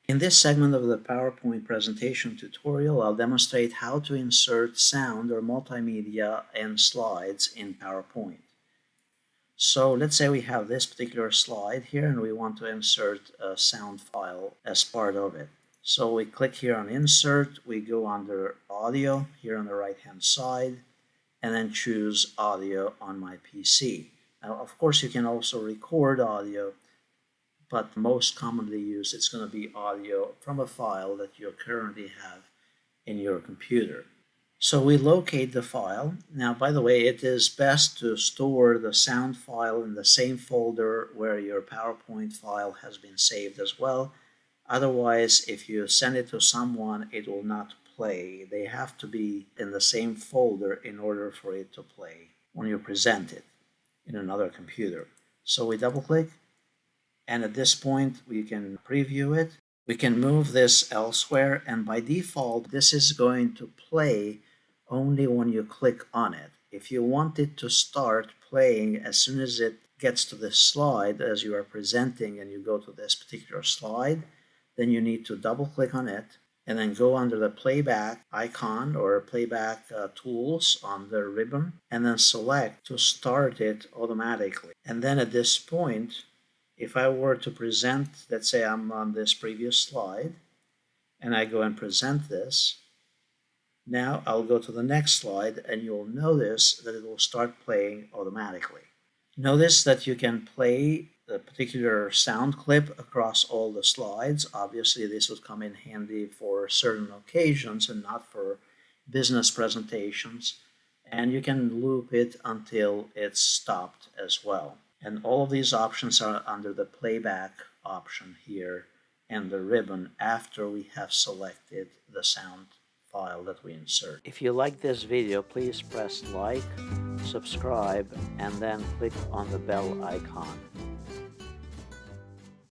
In this segment of the PowerPoint presentation tutorial, I'll demonstrate how to insert sound or multimedia and slides in PowerPoint. So let's say we have this particular slide here and we want to insert a sound file as part of it. So we click here on Insert, we go under Audio here on the right hand side, and then choose Audio on my PC. Now, of course, you can also record audio, but most commonly used, it's going to be audio from a file that you currently have in your computer. So we locate the file. Now, by the way, it is best to store the sound file in the same folder where your PowerPoint file has been saved as well. Otherwise, if you send it to someone, it will not play. They have to be in the same folder in order for it to play when you present it in another computer. So we double click, and at this point we can preview it. We can move this elsewhere, and by default this is going to play only when you click on it. If you want it to start playing as soon as it gets to this slide as you are presenting and you go to this particular slide, then you need to double click on it and then go under the playback icon or playback tools on the ribbon and then select to start it automatically. And then at this point, if I were to present, let's say I'm on this previous slide and I go and present this, now I'll go to the next slide and you'll notice that it will start playing automatically. Notice that you can play the particular sound clip across all the slides. Obviously, this would come in handy for certain occasions and not for business presentations. And you can loop it until it's stopped as well. And all of these options are under the playback option here and the ribbon after we have selected the sound file that we insert. If you like this video, please press like, subscribe, and then click on the bell icon.